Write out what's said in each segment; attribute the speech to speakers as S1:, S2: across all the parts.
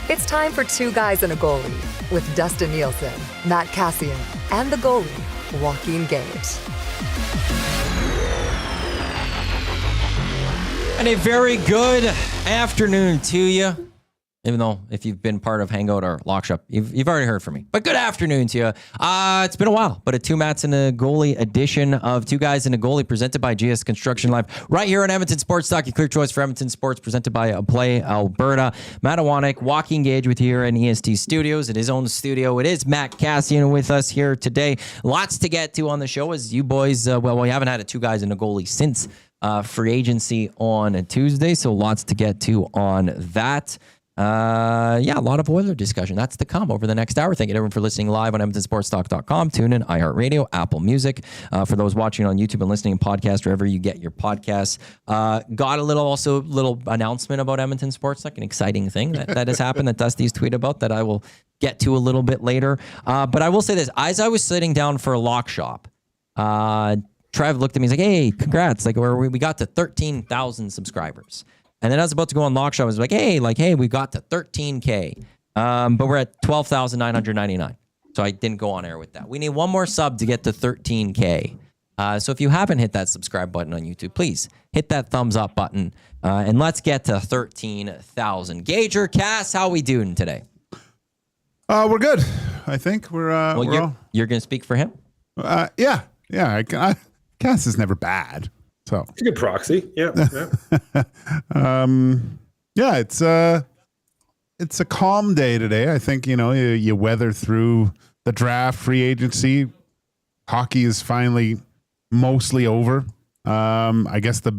S1: It's time for Two Guys and a Goalie with Dustin Nielson, Matt Kassian, and the goalie, Joaquin Gage.
S2: And a very good afternoon to you. Even though if you've been part of Hangout or Lock Shop, you've already heard from me. But good afternoon to you. It's been a while, but a Two Mats and a Goalie edition of Two Guys and a Goalie presented by GS Construction Live right here on Edmonton Sports Talk. Your clear choice for Edmonton Sports presented by Play Alberta. Matt Awanek, Joaquin Gage with you here in EST Studios, in his own studio. It is Matt Kassian with us here today. Lots to get to on the show as you boys, we haven't had a Two Guys and a Goalie since free agency on a Tuesday, so lots to get to on that. A lot of Oiler discussion. That's to come over the next hour. Thank you everyone for listening live on EdmontonSportsTalk.com. Tune in, iHeartRadio, Apple Music. For those watching on YouTube and listening in podcast, wherever you get your podcasts. Got a little announcement about Edmonton Sports Talk, an exciting thing that has happened that Dusty's tweeted about that I will get to a little bit later. But I will say this, as I was sitting down for a lock shop, Trev looked at me, he's like, hey, congrats. Like we got to 13,000 subscribers. And then I was about to go on Lock Shop. I was like, hey, we got to 13K. But we're at 12,999. So I didn't go on air with that. We need one more sub to get to 13K. So if you haven't hit that subscribe button on YouTube, please hit that thumbs up button. And let's get to 13,000. Gager, Cass, how we doing today?
S3: We're good. I think we're
S2: you're going to speak for him?
S3: Yeah. Cass is never bad. So
S4: it's a good proxy. Yeah.
S3: It's a calm day today. I think, you weather through the draft, free agency. Hockey is finally mostly over. I guess the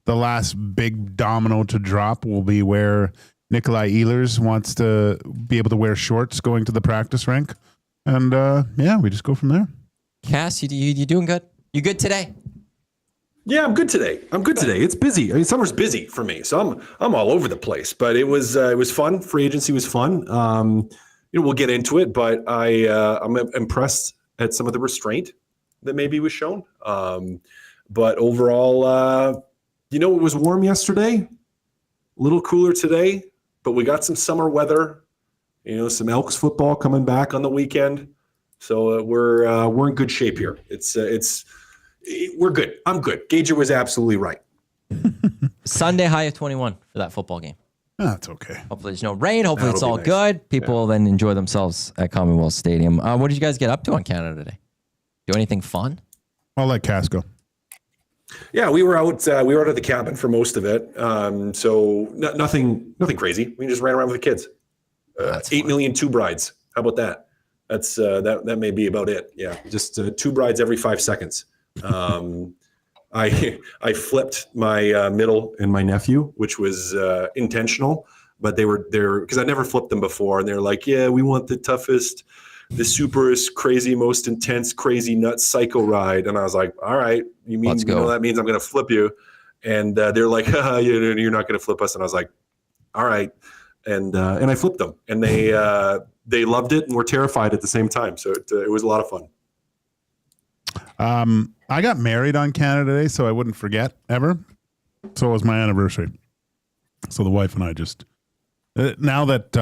S3: last big domino to drop will be where Nikolai Ehlers wants to be able to wear shorts going to the practice rink. And we just go from there.
S2: Cass, you doing good? You good today?
S4: Yeah, I'm good today. It's busy. I mean, summer's busy for me, so I'm all over the place. But it was fun. Free agency was fun. We'll get into it, but I'm impressed at some of the restraint that maybe was shown. But overall, it was warm yesterday, a little cooler today, but we got some summer weather. Some Elks football coming back on the weekend, so we're in good shape here. We're good. I'm good. Gager was absolutely right.
S2: Sunday high of 21 for that football game.
S3: That's okay.
S2: Hopefully there's no rain. Hopefully it's all
S4: nice.
S2: good. People will then enjoy themselves at Commonwealth Stadium. What did you guys get up to on Canada today? Do anything fun?
S3: I'll let Cass go.
S4: Yeah, we were out. We were out at the cabin for most of it. So nothing crazy. We just ran around with the kids. 8 million two brides. How about that? That's that may be about it. Yeah, just two brides every 5 seconds. I flipped my middle and my nephew, which was intentional, but they were because I never flipped them before, and they're like, "Yeah, we want the toughest, the superest, crazy, most intense, crazy nuts psycho ride." And I was like, "All right, you mean that means I'm going to flip you?" And they're like, "You're not going to flip us." And I was like, "All right," and I flipped them, and they loved it and were terrified at the same time. So it was a lot of fun.
S3: I got married on Canada Day, so I wouldn't forget ever. So it was my anniversary. So the wife and I just, now that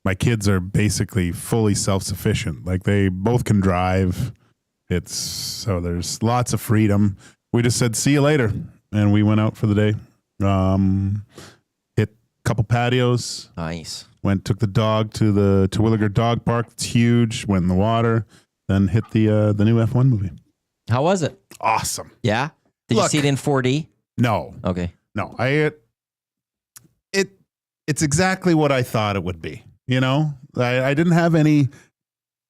S3: my kids are basically fully self-sufficient, like they both can drive, so there's lots of freedom. We just said, see you later. And we went out for the day. Hit a couple patios.
S2: Nice.
S3: Took the dog to the Terwilliger Dog Park. It's huge. Went in the water. Then hit the new F1 movie.
S2: How was it?
S3: Awesome.
S2: Yeah? Did you see it in 4D?
S3: No.
S2: Okay.
S3: No. It's exactly what I thought it would be. I didn't have any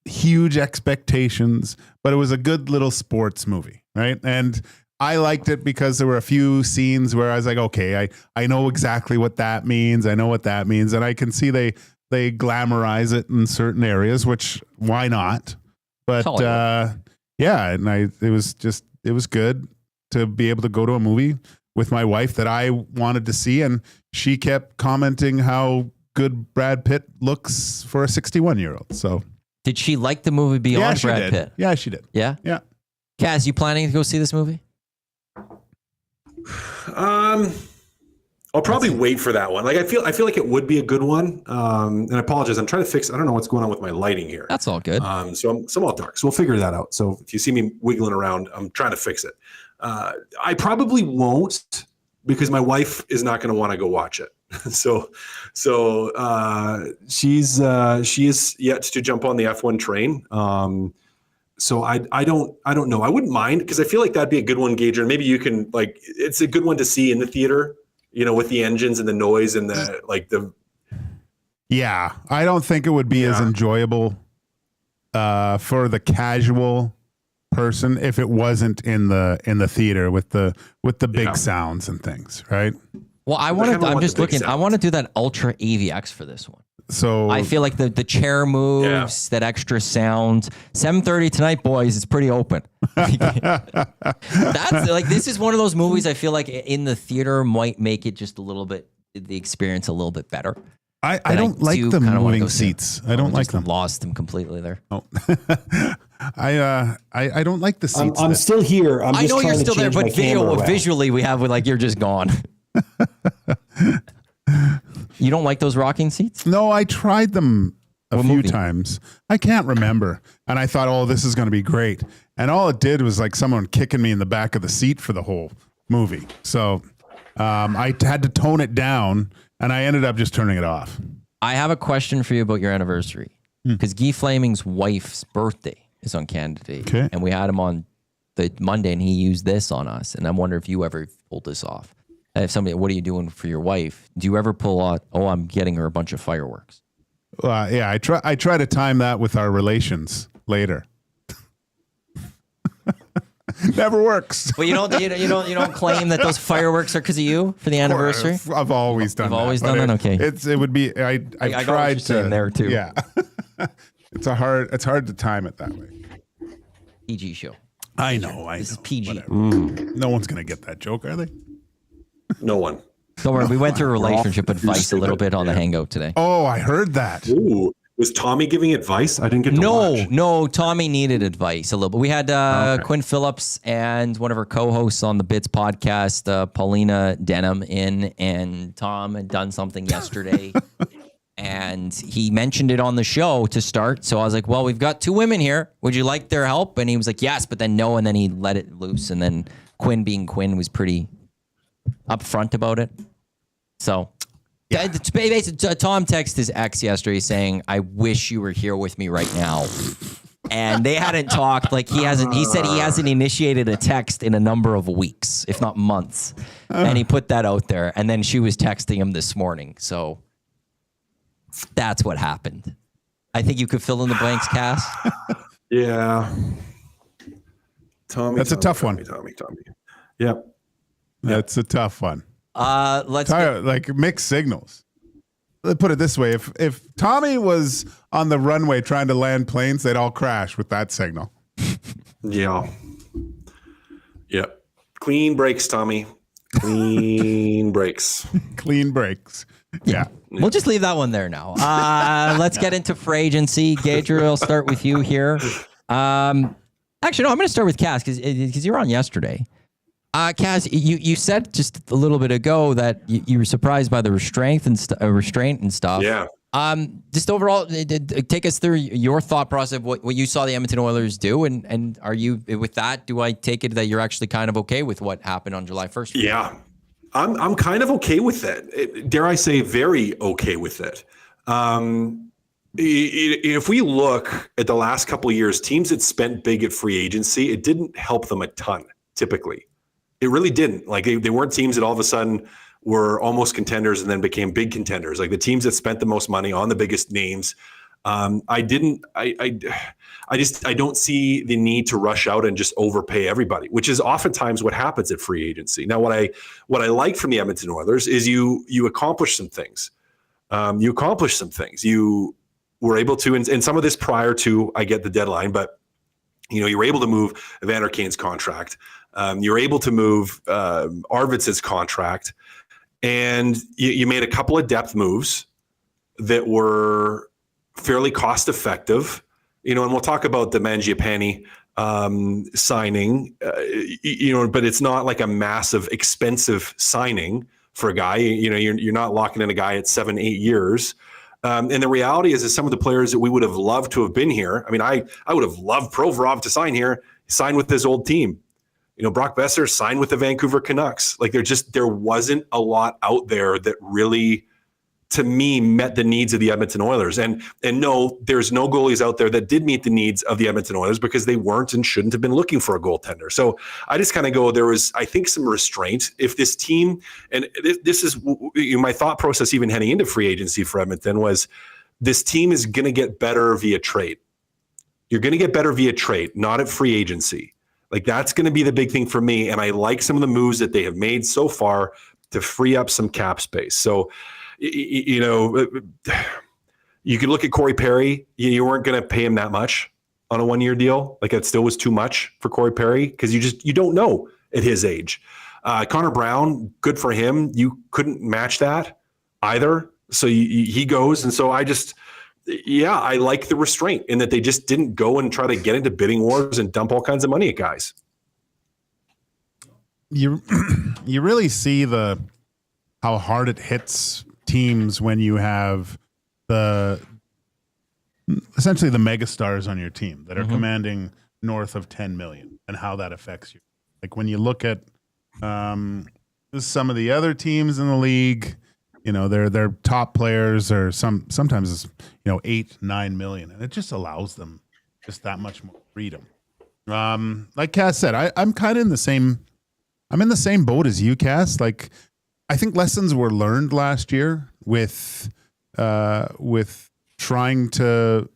S3: huge expectations, but it was a good little sports movie, right? And I liked it because there were a few scenes where I was like, okay, I know exactly what that means. I know what that means. And I can see they glamorize it in certain areas, which why not? But it was good to be able to go to a movie with my wife that I wanted to see, and she kept commenting how good Brad Pitt looks for a 61-year-old. So,
S2: did she like the movie beyond Brad Pitt?
S3: Yeah, she did.
S2: Yeah,
S3: yeah.
S2: Kaz, you planning to go see this movie?
S4: I'll probably wait for that one. Like I feel like it would be a good one. And I apologize. I'm trying to fix. I don't know what's going on with my lighting here.
S2: That's all good.
S4: So I'm all dark. So we'll figure that out. So if you see me wiggling around, I'm trying to fix it. I probably won't because my wife is not going to want to go watch it. So she is yet to jump on the F1 train. So I don't know. I wouldn't mind because I feel like that'd be a good one, Gage. And maybe you can it's a good one to see in the theater, with the engines and the noise and the.
S3: Yeah, I don't think it would be as enjoyable for the casual person if it wasn't in the theater with the big sounds and things, right?
S2: Well, I'm just looking. I want to do that Ultra AVX for this one.
S3: So
S2: I feel like the chair moves, that extra sound. 7:30 tonight, boys. It's pretty open. That's this is one of those movies I feel like in the theater might make it just a little bit, the experience a little bit better.
S3: I don't like the moving seats. I don't like them.
S2: Lost them completely there.
S3: Oh. I don't like the seats.
S5: I'm still here.
S2: I know you're still there, but visually we have you're just gone. You don't like those rocking seats?
S3: No, I tried them a few times. I can't remember. And I thought, oh, this is going to be great. And all it did was like someone kicking me in the back of the seat for the whole movie. So I had to tone it down, and I ended up just turning it off.
S2: I have a question for you about your anniversary. Because Guy Flaming's wife's birthday is on Canada Day.
S3: Okay.
S2: And we had him on the Monday, and he used this on us. And I wonder if you ever pulled this off. If somebody, what are you doing for your wife? Do you ever pull out, I'm getting her a bunch of fireworks?
S3: Yeah, I try to time that with our relations later. Never works.
S2: Well, you don't claim that those fireworks are because of you for the anniversary?
S3: I've always done that.
S2: You've always done that? Okay.
S3: It would be, I tried to.
S2: There too.
S3: Yeah. It's hard to time it that way.
S2: PG show.
S3: I know.
S2: This is PG.
S3: No one's going to get that joke, are they?
S4: No one.
S2: Don't worry. We went through relationship advice a little bit on the Hangout today.
S3: Oh, I heard that.
S4: Ooh. Was Tommy giving advice? I didn't get to watch.
S2: No. Tommy needed advice a little bit. We had Quinn Phillips and one of her co-hosts on the Bits podcast, Paulina Denham, in, and Tom had done something yesterday. And he mentioned it on the show to start. So I was like, well, we've got two women here. Would you like their help? And he was like, yes, but then no. And then he let it loose. And then Quinn, being Quinn, was pretty upfront about it. So Tom texted his ex yesterday saying, I wish you were here with me right now. And they hadn't talked. He said he hasn't initiated a text in a number of weeks, if not months. And he put that out there. And then she was texting him this morning. So that's what happened. I think you could fill in the blanks, Cass.
S4: Yeah.
S3: That's a tough one.
S4: Tommy. Yep.
S3: That's a tough one.
S2: Let's
S3: like mixed signals. Let's put it this way: if Tommy was on the runway trying to land planes, they'd all crash with that signal.
S4: Yeah. Yep. Clean breaks, Tommy. Clean breaks.
S3: Clean breaks. Yeah.
S2: We'll just leave that one there now. Let's get into free agency. Gager, I'll start with you here. Actually, no, I'm going to start with Cass because you were on yesterday. Cass, you said just a little bit ago that you were surprised by the restraint and stuff.
S4: Yeah.
S2: Just overall, take us through your thought process of what you saw the Edmonton Oilers do, and are you with that? Do I take it that you're actually kind of okay with what happened on July 1st?
S4: Yeah, I'm kind of okay with it. Dare I say, very okay with it. If we look at the last couple of years, teams that spent big at free agency, it didn't help them a ton. Typically, it really didn't. Like they weren't teams that all of a sudden were almost contenders and then became big contenders. Like the teams that spent the most money on the biggest names. I don't see the need to rush out and just overpay everybody, which is oftentimes what happens at free agency. Now, what I like from the Edmonton Oilers is you accomplish some things. You were able to, and some of this prior to, I get the deadline, but you were able to move Evander Kane's contract. You were able to move Arvidsson's contract, and you made a couple of depth moves that were fairly cost effective. And we'll talk about the Mangiapane signing, but it's not like a massive expensive signing for a guy. You're not locking in a guy at 7-8 years. And the reality is some of the players that we would have loved to have been here. I mean, I would have loved Provorov to sign here, sign with his old team. Brock Besser signed with the Vancouver Canucks. Like there wasn't a lot out there that really, to me, met the needs of the Edmonton Oilers. And no, there's no goalies out there that did meet the needs of the Edmonton Oilers because they weren't and shouldn't have been looking for a goaltender. So I just kind of go, there was, I think, some restraint. If this team, and this is my thought process even heading into free agency for Edmonton, was this team is going to get better via trade. You're going to get better via trade, not at free agency. Like that's going to be the big thing for me. And I like some of the moves that they have made so far to free up some cap space. So, you could look at Corey Perry. You weren't going to pay him that much on a 1-year deal. Like that still was too much for Corey Perry because you don't know at his age. Connor Brown, good for him. You couldn't match that either. So he goes. And so I like the restraint in that they just didn't go and try to get into bidding wars and dump all kinds of money at guys.
S3: You really see how hard it hits teams when you have essentially the megastars on your team that are commanding north of 10 million and how that affects you. Like when you look at some of the other teams in the league, their top players are sometimes it's 8-9 million, and it just allows them just that much more freedom. Like Cass said, I'm kind of in the same boat as you, Cass. Like I think lessons were learned last year with trying to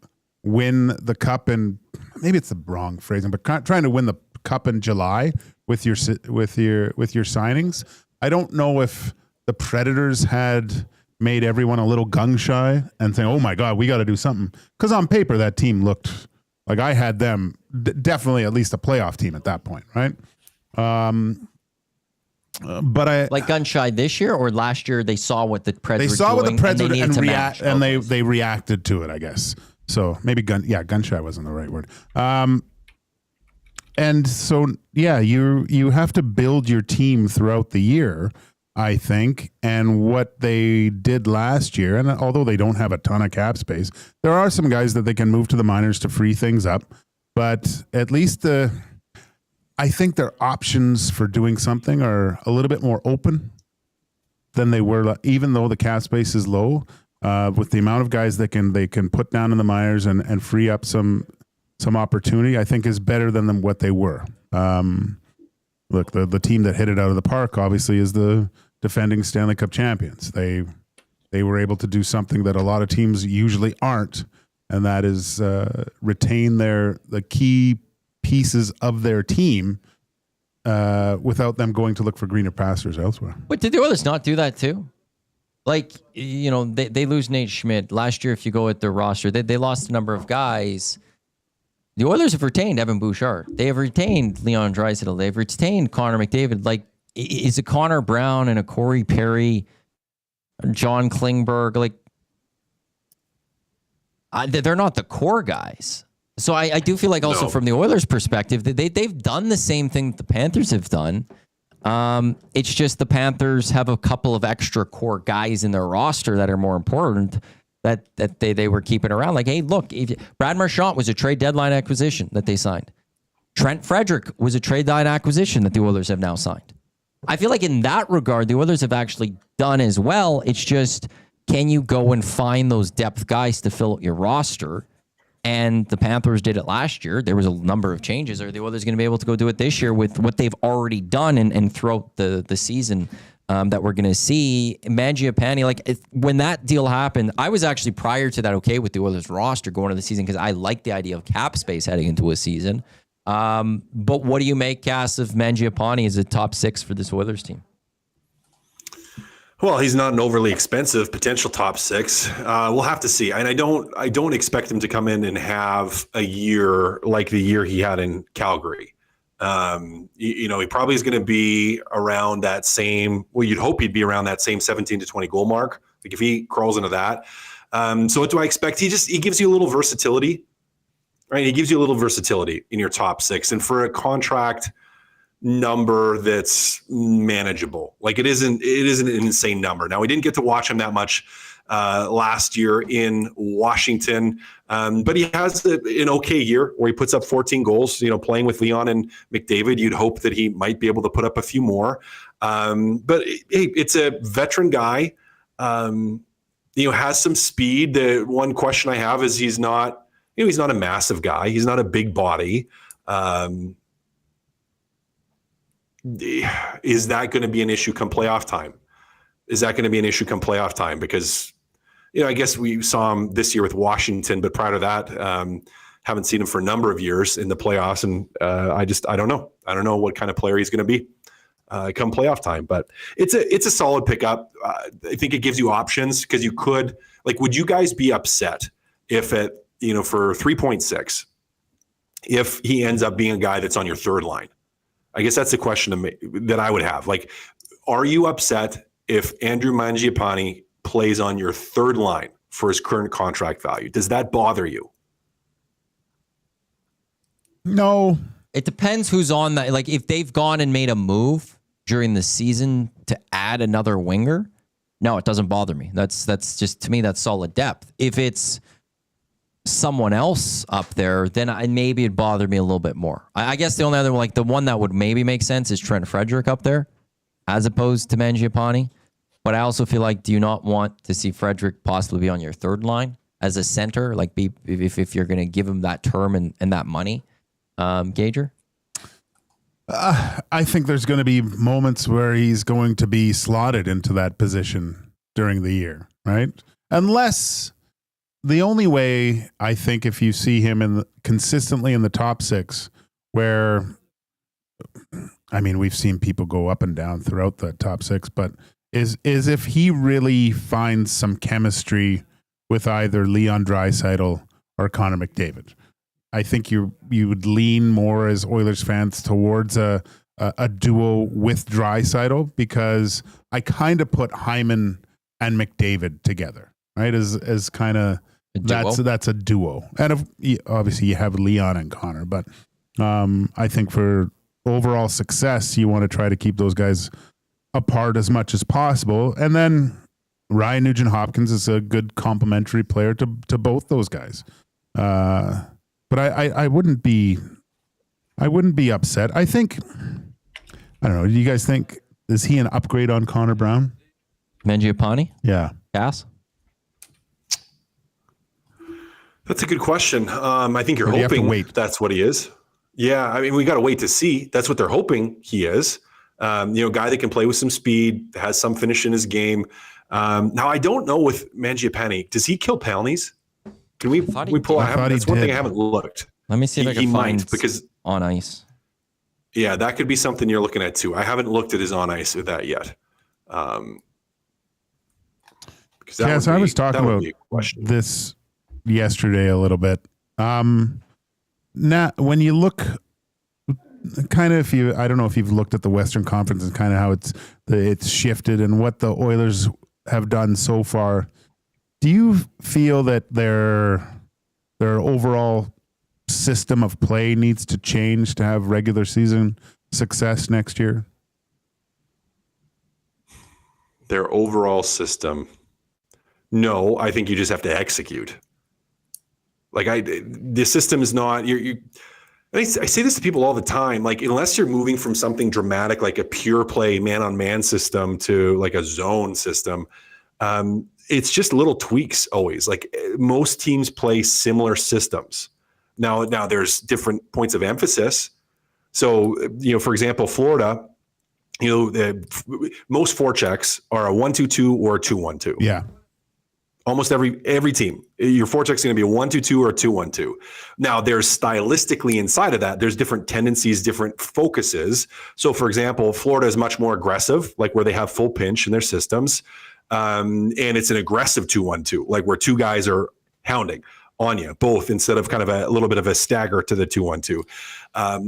S3: win the cup, and maybe it's the wrong phrasing, but trying to win the cup in July with your signings. I don't know if the Predators had made everyone a little gung shy and saying, "Oh my God, we got to do something." Because on paper, that team looked like I had them definitely at least a playoff team at that point, right? But I
S2: like gun shy this year or last year. They saw what the Preds.
S3: They
S2: were
S3: saw
S2: doing,
S3: what the Preds were and they reacted to it, I guess. So maybe gun shy wasn't the right word. And so you have to build your team throughout the year, I think. And what they did last year, and although they don't have a ton of cap space, there are some guys that they can move to the minors to free things up. But at least I think their options for doing something are a little bit more open than they were, even though the cap space is low. With the amount of guys they can put down in the minors and free up some opportunity, I think is better than what they were. Look, the team that hit it out of the park obviously is the defending Stanley Cup champions. They were able to do something that a lot of teams usually aren't, and that is retain the key pieces of their team without them going to look for greener pastures elsewhere.
S2: But did the Oilers not do that too? Like, they lose Nate Schmidt. Last year, if you go at their roster, they lost a number of guys. The Oilers have retained Evan Bouchard. They have retained Leon Draisaitl. They've retained Connor McDavid. Like, is it Connor Brown and a Corey Perry, John Klingberg? Like, they're not the core guys. So I do feel like also from the Oilers' perspective, they've done the same thing that the Panthers have done. It's just the Panthers have a couple of extra core guys in their roster that are more important that they were keeping around. Like, hey, look, Brad Marchand was a trade deadline acquisition that they signed. Trent Frederick was a trade deadline acquisition that the Oilers have now signed. I feel like in that regard, the Oilers have actually done as well. It's just, can you go and find those depth guys to fill out your roster? And the Panthers did it last year. There was a number of changes. Are the Oilers going to be able to go do it this year with what they've already done and throughout the season that we're going to see? Mangiapane, like when that deal happened, I was actually prior to that okay with the Oilers roster going into the season because I like the idea of cap space heading into a season. But what do you make, Cass, of Mangiapane as a top 6 for this Oilers team?
S4: Well, he's not an overly expensive potential top 6. We'll have to see. And I don't expect him to come in and have a year like the year he had in Calgary. He probably is going to be around that same. Well, you'd hope he'd be around that same 17 to 20 goal mark. Like if he crawls into that. So what do I expect? He gives you a little versatility, right? He gives you a little versatility in your top 6, and for a contract number that's manageable. Like it isn't an insane number. Now we didn't get to watch him that much last year in Washington, but he has an okay year where he puts up 14 goals. Playing with Leon and McDavid, you'd hope that he might be able to put up a few more. But it's a veteran guy. Has some speed. The one question I have is he's not a massive guy. He's not a big body. Is that going to be an issue come playoff time? Because, I guess we saw him this year with Washington, but prior to that, haven't seen him for a number of years in the playoffs. And I don't know. I don't know what kind of player he's going to be come playoff time, but it's a solid pickup. I think it gives you options because you could, would you guys be upset if for 3.6, if he ends up being a guy that's on your third line? I guess that's the question that I would have. Are you upset if Andrew Mangiapane plays on your third line for his current contract value? Does that bother you?
S3: No.
S2: It depends who's on that. If they've gone and made a move during the season to add another winger, no, it doesn't bother me. That's just, to me, that's solid depth. If it's someone else up there, then maybe it'd bother me a little bit more. I guess the only other one, the one that would maybe make sense is Trent Frederick up there as opposed to Mangiapane. But I also feel do you not want to see Frederick possibly be on your third line as a center? If you're going to give him that term and that money, Gager?
S3: I think there's going to be moments where he's going to be slotted into that position during the year, right? Unless the only way, I think, if you see him consistently in the top six, where, we've seen people go up and down throughout the top six, but is if he really finds some chemistry with either Leon Draisaitl or Connor McDavid. I think you would lean more as Oilers fans towards a duo with Draisaitl, because I kind of put Hyman and McDavid together, right? As kind of that's a duo, and obviously you have Leon and Connor, but I think for overall success, you want to try to keep those guys apart as much as possible, and then Ryan Nugent-Hopkins is a good complementary player to both those guys. But I wouldn't be upset. I think, I don't know. Do you guys think, is he an upgrade on Connor Brown?
S2: Mangiapane?
S3: Yeah.
S2: Cass?
S4: That's a good question. I think you're hoping that's what he is. Yeah. We got to wait to see. That's what they're hoping he is. Guy that can play with some speed, has some finish in his game. Now I don't know with Mangiapane, does he kill penalties? Can we pull out? That's one thing I haven't looked.
S2: Let me see if I can find
S4: because
S2: on ice.
S4: Yeah, that could be something you're looking at too. I haven't looked at his on ice with that yet.
S3: Yes, I was talking about this yesterday a little bit. Now, when you look, kind of, I don't know if you've looked at the Western Conference and kind of how it's shifted and what the Oilers have done so far. Do you feel that their overall system of play needs to change to have regular season success next year?
S4: Their overall system? No, I think you just have to execute. The system is not. I say this to people all the time. Unless you're moving from something dramatic like a pure play man-on-man system to a zone system. It's just little tweaks always. Most teams play similar systems. Now there's different points of emphasis. So, for example, Florida, most forechecks are a 1-2-2 or a 2-1-2.
S3: Yeah.
S4: Almost every team, your forecheck is going to be a 1-2-2 or a 2-1-2. Now, there's stylistically inside of that, there's different tendencies, different focuses. So, for example, Florida is much more aggressive, where they have full pinch in their systems. And it's an aggressive 2-1-2, where two guys are hounding on you, both, instead of kind of a little bit of a stagger to the 2-1-2.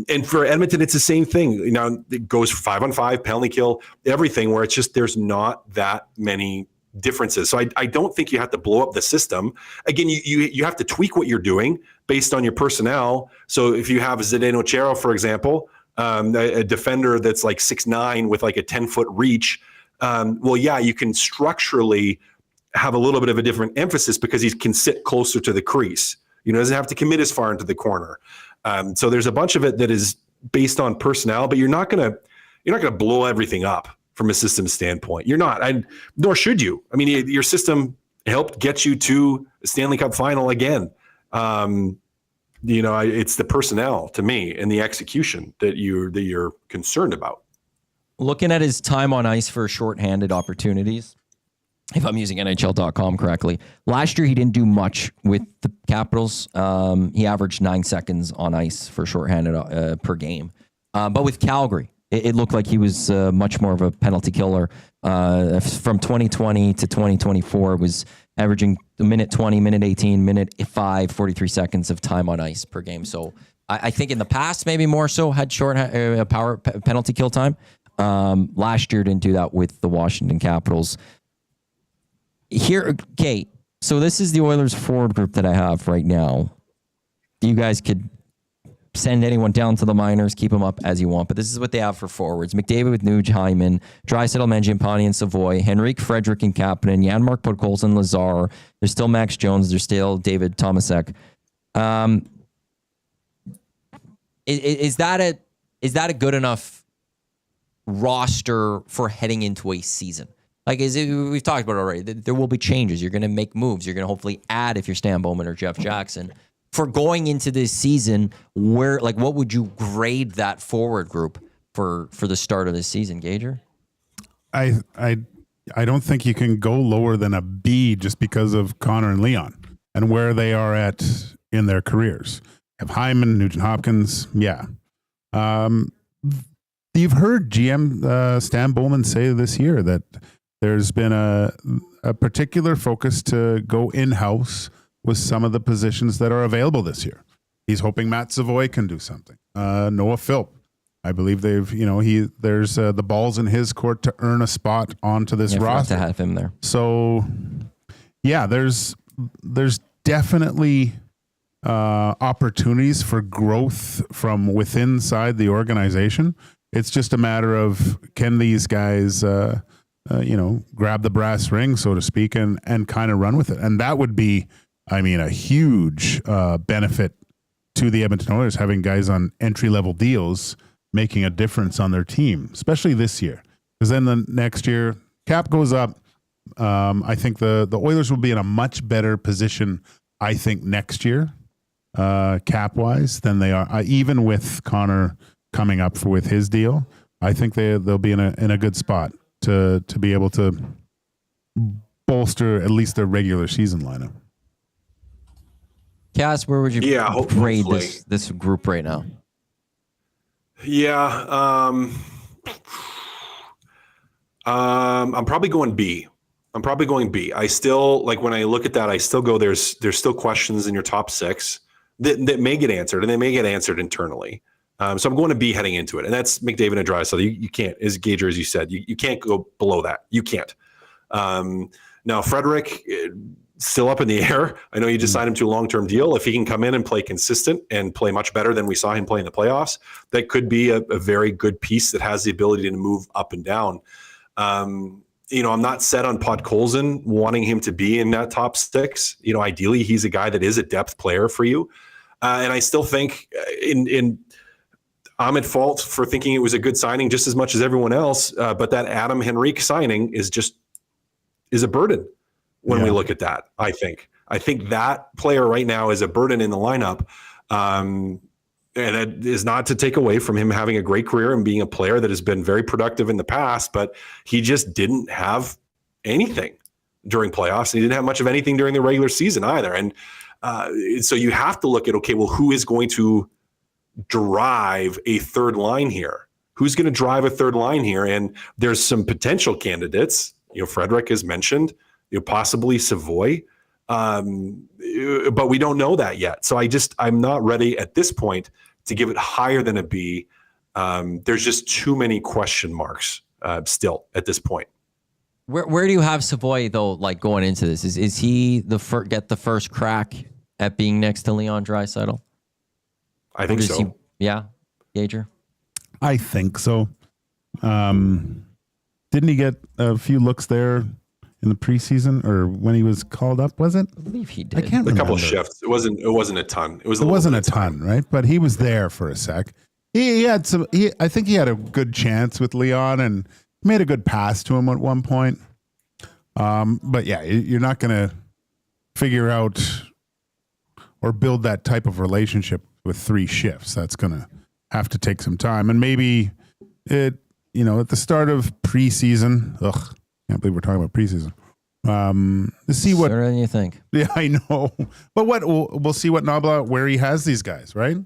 S4: And for Edmonton, it's the same thing. It goes 5-on-5, penalty kill, everything, where it's just there's not that many differences. So I don't think you have to blow up the system. Again, you have to tweak what you're doing based on your personnel. So if you have Zdeno Chara, for example, a defender that's like 6'9" with like a 10-foot reach. Well, yeah, you can structurally have a little bit of a different emphasis because he can sit closer to the crease. Doesn't have to commit as far into the corner. So there's a bunch of it that is based on personnel, but you're not gonna blow everything up from a system standpoint. You're not, nor should you. I mean, your system helped get you to the Stanley Cup final again. It's the personnel to me and the execution that you're concerned about.
S2: Looking at his time on ice for shorthanded opportunities, if I'm using NHL.com correctly, last year he didn't do much with the Capitals. He averaged 9 seconds on ice for shorthanded per game. But with Calgary, it looked like he was much more of a penalty killer. From 2020 to 2024, it was averaging a minute 20, minute 18, minute 5, 43 seconds of time on ice per game. So I think in the past, maybe more so had short power penalty kill time. Last year didn't do that with the Washington Capitals. Here, okay, so this is the Oilers forward group that I have right now. You guys could send anyone down to the minors, keep them up as you want, but this is what they have for forwards. McDavid with Nuge, Hyman, Draisaitl, Mangiapane, and Savoy, Henrique, Frederick, and Kapanen, Janmark, Podkolzin, Lazar. There's still Max Jones. There's still David Tomasek. Is that a good enough roster for heading into a season? Like, we've talked about it already. There will be changes. You're going to make moves. You're going to hopefully add if you're Stan Bowman or Jeff Jackson. For going into this season, what would you grade that forward group for the start of this season, Gager?
S3: I don't think you can go lower than a B just because of Connor and Leon and where they are at in their careers. You have Hyman, Nugent Hopkins, yeah. You've heard GM Stan Bowman say this year that there's been a particular focus to go in-house with some of the positions that are available this year. He's hoping Matt Savoy can do something. Noah Philp, I believe there's the balls in his court to earn a spot onto this roster.
S2: To have him there.
S3: So, yeah, there's definitely opportunities for growth from within inside the organization. It's just a matter of, can these guys, grab the brass ring, so to speak, and kind of run with it. And that would be, a huge benefit to the Edmonton Oilers, having guys on entry-level deals making a difference on their team, especially this year. Because then the next year, cap goes up. I think the Oilers will be in a much better position, I think, next year, cap-wise, than they are. Even with Connor coming up with his deal, I think they'll be in a good spot to be able to bolster at least their regular season lineup.
S2: Cass, where would you grade this group right now?
S4: Yeah, I'm probably going B. I still, like, when I look at that, I still go, there's still questions in your top six that may get answered, and they may get answered internally. So I'm going to B heading into it, and that's McDavid and Draisaitl. You can't, as Gager, as you said, you can't go below that. You can't. Now Frederick, still up in the air. I know you just signed him to a long-term deal. If he can come in and play consistent and play much better than we saw him play in the playoffs, that could be a very good piece that has the ability to move up and down. I'm not set on Podkolzin, wanting him to be in that top six. Ideally, he's a guy that is a depth player for you. And I still think I'm at fault for thinking it was a good signing just as much as everyone else. But that Adam Henrique signing is a burden when we look at that. I think that player right now is a burden in the lineup. And it is not to take away from him having a great career and being a player that has been very productive in the past, but he just didn't have anything during playoffs. And he didn't have much of anything during the regular season either. And so you have to look at, okay, well, who is going to drive a third line here? Who's going to drive a third line here? And there's some potential candidates. Frederick has mentioned, possibly Savoy. But we don't know that yet. So I'm not ready at this point to give it higher than a B. There's just too many question marks still at this point.
S2: Where do you have Savoy though? Like, going into this, is he get the first crack at being next to Leon Draisaitl?
S4: I think so.
S2: Yeah, Gager.
S3: I think so. Didn't he get a few looks there in the preseason or when he was called up? Was it?
S2: I believe he did.
S3: I can't remember.
S4: A couple shifts. It wasn't a ton. It
S3: wasn't a ton, right? But he was there for a sec. He had some. I think he had a good chance with Leon and made a good pass to him at one point. But yeah, you're not going to figure out or build that type of relationship with 3 shifts. That's going to have to take some time. And maybe at the start of preseason, can't believe we're talking about preseason. To see what
S2: Sooner than you think.
S3: Yeah, I know. But we'll see what Nobla, where he has these guys, right?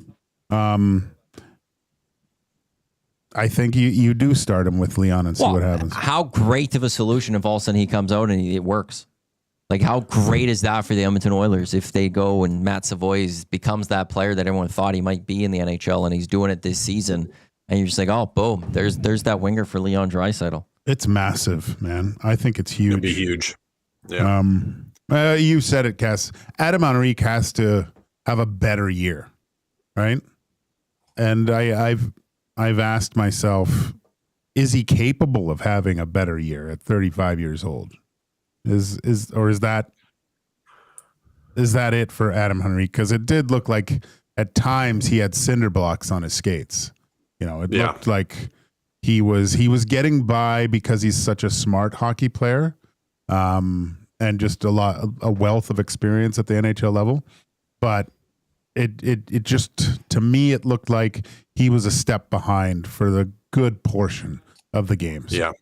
S3: I think you do start him with Leon and see what happens.
S2: How great of a solution if all of a sudden he comes out and it works? Like, how great is that for the Edmonton Oilers if they go and Matt Savoy becomes that player that everyone thought he might be in the NHL and he's doing it this season? And you're just like, oh, boom, there's that winger for Leon Draisaitl.
S3: It's massive, man. I think it's huge.
S4: It'd be huge. Yeah.
S3: You said it, Cass. Adam Henrique has to have a better year, right? And I've asked myself, is he capable of having a better year at 35 years old? Is that it for Adam Henrique? Because it did look like at times he had cinder blocks on his skates. It looked like he was getting by because he's such a smart hockey player, and just a wealth of experience at the NHL level. But it just, to me, it looked like he was a step behind for the good portion of the games.
S4: Yeah.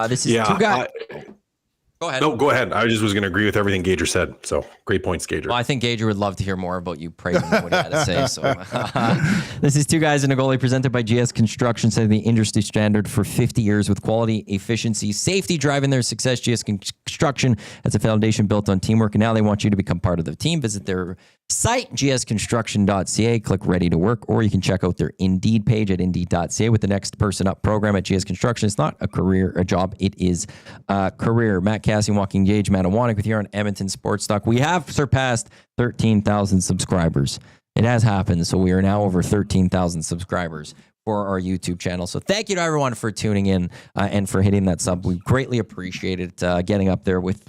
S2: This is two guys. Go ahead.
S4: No, go ahead. I just was going to agree with everything Gager said. So great points, Gager.
S2: Well, I think Gager would love to hear more about you praising what he had to say. So this is Two Guys and a Goalie presented by GS Construction, setting the industry standard for 50 years with quality, efficiency, safety driving their success. GS Construction has a foundation built on teamwork, and now they want you to become part of the team. Visit their site, gsconstruction.ca, click Ready to Work, or you can check out their Indeed page at indeed.ca with the Next Person Up program at GS Construction. It's not a job, it is a career. Matt Kassian, Joaquin Gage, Matt Awanek with you on Edmonton Sports Talk. We have surpassed 13,000 subscribers. It has happened, so we are now over 13,000 subscribers for our YouTube channel. So thank you to everyone for tuning in and for hitting that sub. We greatly appreciate it. Getting up there with,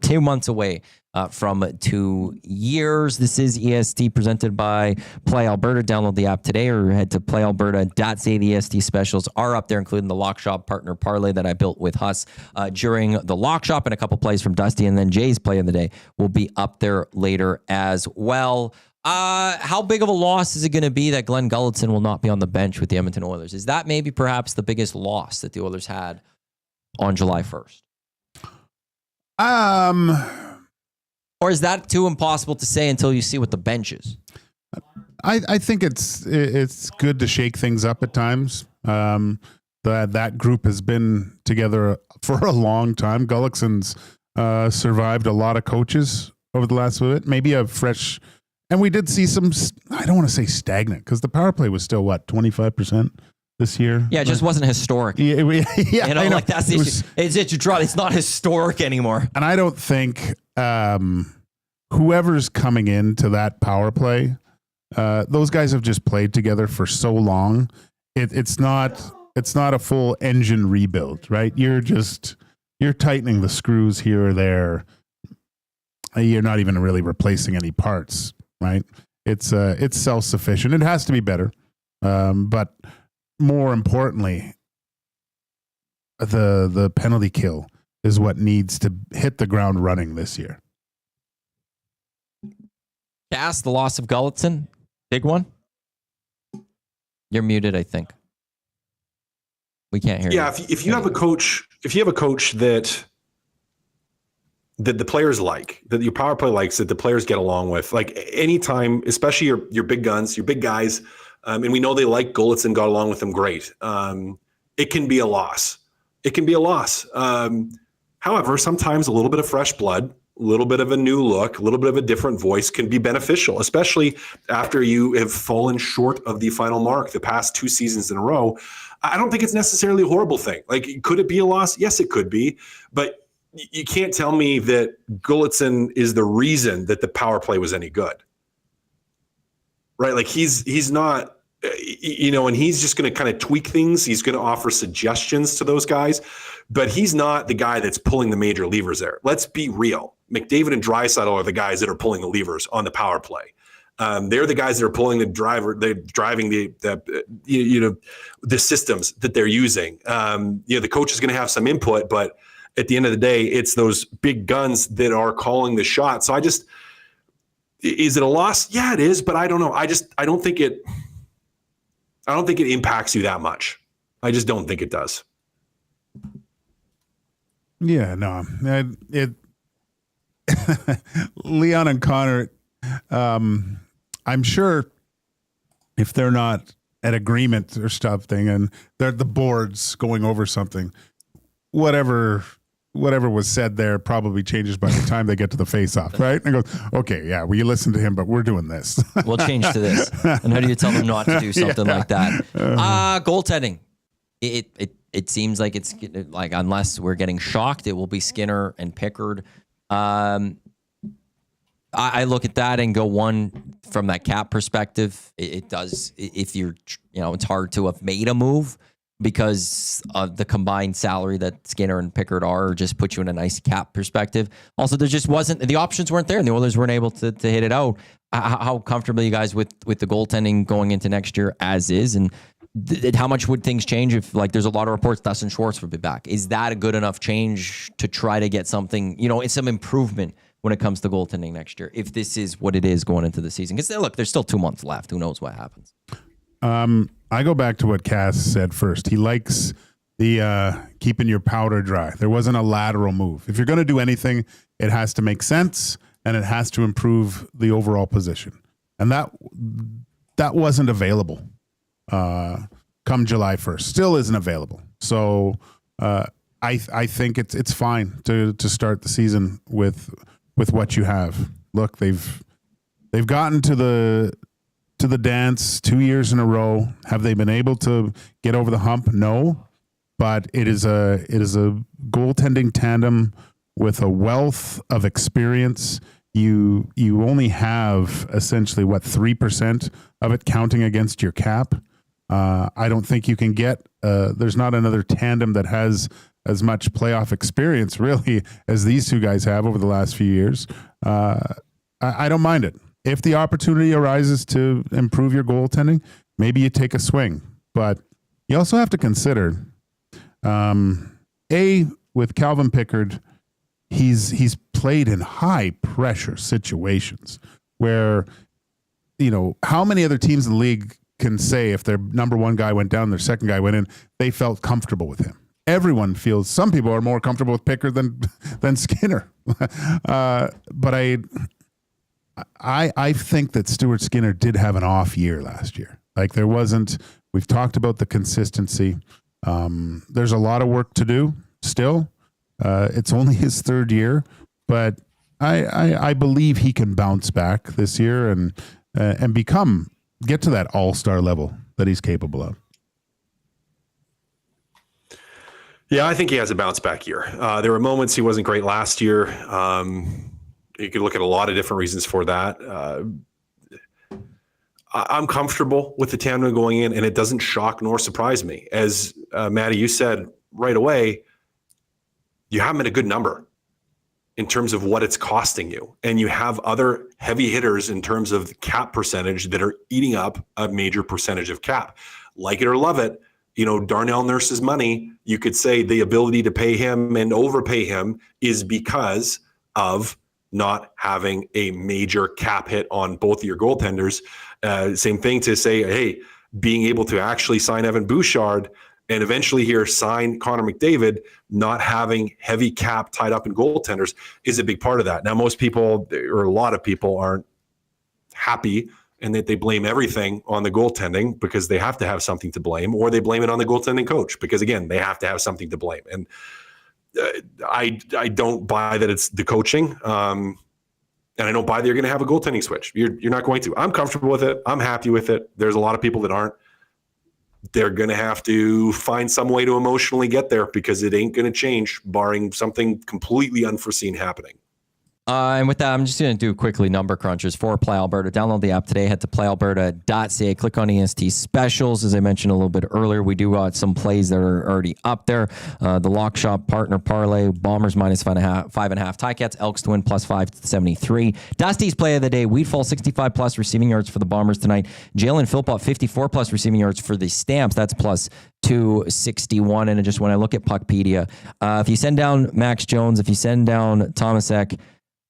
S2: 2 months away from 2 years. This is EST presented by Play Alberta. Download the app today or head to playalberta.ca. The EST specials are up there, including the Lock Shop partner parlay that I built with Huss during the Lock Shop, and a couple plays from Dusty, and then Jay's play of the day will be up there later as well. How big of a loss is it going to be that Glenn Gulutzan will not be on the bench with the Edmonton Oilers? Is that maybe perhaps the biggest loss that the Oilers had on July 1st? Or is that too impossible to say until you see what the bench is?
S3: I think it's good to shake things up at times. That group has been together for a long time. Gulutzan's survived a lot of coaches over the last bit. Maybe a fresh, and we did see some. I don't want to say stagnant because the power play was still 25% this year.
S2: Yeah, it just wasn't historic.
S3: Yeah,
S2: like that's the issue. It's not historic anymore.
S3: And I don't think whoever's coming into that power play, those guys have just played together for so long. It's not a full engine rebuild, right? You're tightening the screws here or there. You're not even really replacing any parts, right? It's self-sufficient. It has to be better, but more importantly, the penalty kill is what needs to hit the ground running this year.
S2: Cass, the loss of Gulutzan, big one. You're muted, I think. We can't hear you.
S4: Yeah, if you have a coach, that the players like, that your power play likes, that the players get along with, like anytime, especially your big guns, your big guys. And we know they like Gulutzan, got along with them great. It can be a loss. However, sometimes a little bit of fresh blood, a little bit of a new look, a little bit of a different voice can be beneficial, especially after you have fallen short of the final mark the past 2 seasons in a row. I don't think it's necessarily a horrible thing. Like, could it be a loss? Yes, it could be. But you can't tell me that Gulutzan is the reason that the power play was any good. right? Like he's not, and he's just going to kind of tweak things. He's going to offer suggestions to those guys, but he's not the guy that's pulling the major levers there. Let's be real. McDavid and Draisaitl are the guys that are pulling the levers on the power play. They're the guys that are pulling they're driving the systems that they're using. The coach is going to have some input, but at the end of the day, it's those big guns that are calling the shots. So is it a loss? Yeah, it is, but I don't know. I don't think it impacts you that much. I just don't think it does.
S3: Yeah, no, Leon and Connor, I'm sure if they're not at agreement or something and they're the boards going over something, whatever was said there probably changes by the time they get to the face-off, right? And goes, okay, yeah, well, you listen to him, but we're doing this.
S2: We'll change to this. And how do you tell them not to do something like that? Goaltending. It seems like it's like, unless we're getting shocked, it will be Skinner and Pickard. I look at that and go, one, from that cap perspective, it does, if you're, it's hard to have made a move because of the combined salary that Skinner and Pickard are, just put you in a nice cap perspective. Also, there just the options weren't there and the Oilers weren't able to hit it out. How comfortable are you guys with the goaltending going into next year as is? And how much would things change if, like, there's a lot of reports Dustin Schwartz would be back? Is that a good enough change to try to get something, it's some improvement when it comes to goaltending next year, if this is what it is going into the season? Because look, there's still 2 months left. Who knows what happens?
S3: I go back to what Cass said first. He likes the keeping your powder dry. There wasn't a lateral move. If you're going to do anything, it has to make sense and it has to improve the overall position. And that wasn't available come July 1st. Still isn't available. So I think it's fine to start the season with what you have. Look, they've gotten to the dance 2 years in a row. Have they been able to get over the hump? No, but it is a goaltending tandem with a wealth of experience. You only have essentially 3% of it counting against your cap. I don't think you can get. There's not another tandem that has as much playoff experience really as these two guys have over the last few years. I don't mind it. If the opportunity arises to improve your goaltending, maybe you take a swing. But you also have to consider, with Calvin Pickard, he's played in high pressure situations where, how many other teams in the league can say if their number one guy went down, their second guy went in, they felt comfortable with him. Everyone feels, some people are more comfortable with Pickard than Skinner. But I think that Stuart Skinner did have an off year last year. Like we've talked about the consistency. There's a lot of work to do still. It's only his third year, but I believe he can bounce back this year and get to that all-star level that he's capable of.
S4: Yeah, I think he has a bounce back year. There were moments he wasn't great last year. You could look at a lot of different reasons for that. I'm comfortable with the tandem going in, and it doesn't shock nor surprise me. As Maddie, you said right away, you have him at a good number in terms of what it's costing you. And you have other heavy hitters in terms of cap percentage that are eating up a major percentage of cap. Like it or love it, Darnell Nurse's money, you could say the ability to pay him and overpay him is because of not having a major cap hit on both of your goaltenders. Same thing to say, hey, being able to actually sign Evan Bouchard and eventually here sign Connor McDavid, not having heavy cap tied up in goaltenders is a big part of that. Now, most people, or a lot of people, aren't happy and that they blame everything on the goaltending because they have to have something to blame, or they blame it on the goaltending coach because, again, they have to have something to blame. And I don't buy that it's the coaching. And I don't buy that you're going to have a goaltending switch. You're not going to. I'm comfortable with it. I'm happy with it. There's a lot of people that aren't. They're going to have to find some way to emotionally get there because it ain't going to change barring something completely unforeseen happening.
S2: And with that, I'm just going to do quickly number crunchers for Play Alberta. Download the app today. Head to playalberta.ca. Click on EST specials. As I mentioned a little bit earlier, we do got some plays that are already up there. The Lock Shop Partner Parlay, Bombers minus 5.5. Ticats, Elks to win plus 573. Dusty's play of the day, Wheatfall 65 plus receiving yards for the Bombers tonight. Jalen Philpott 54 plus receiving yards for the Stamps. That's plus 261. And just when I look at Puckpedia, if you send down Max Jones, if you send down Thomasek,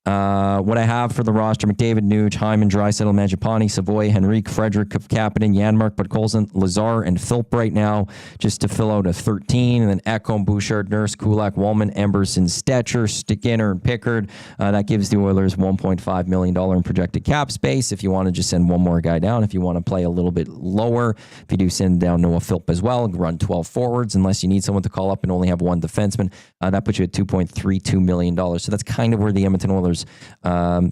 S2: what I have for the roster: McDavid, Nuge, Hyman, Draisaitl, Mangiapane, Savoy, Henrique, Frederick, Kapanen, Janmark, Budkolzin, Lazar, and Philp right now, just to fill out a 13. And then Ekholm, Bouchard, Nurse, Kulak, Wallman, Emberson, Stetcher, Stickinner, and Pickard. That gives the Oilers $1.5 million in projected cap space. If you want to just send one more guy down, if you want to play a little bit lower, if you do send down Noah Philp as well, run 12 forwards, unless you need someone to call up and only have one defenseman, that puts you at $2.32 million. So that's kind of where the Edmonton Oilers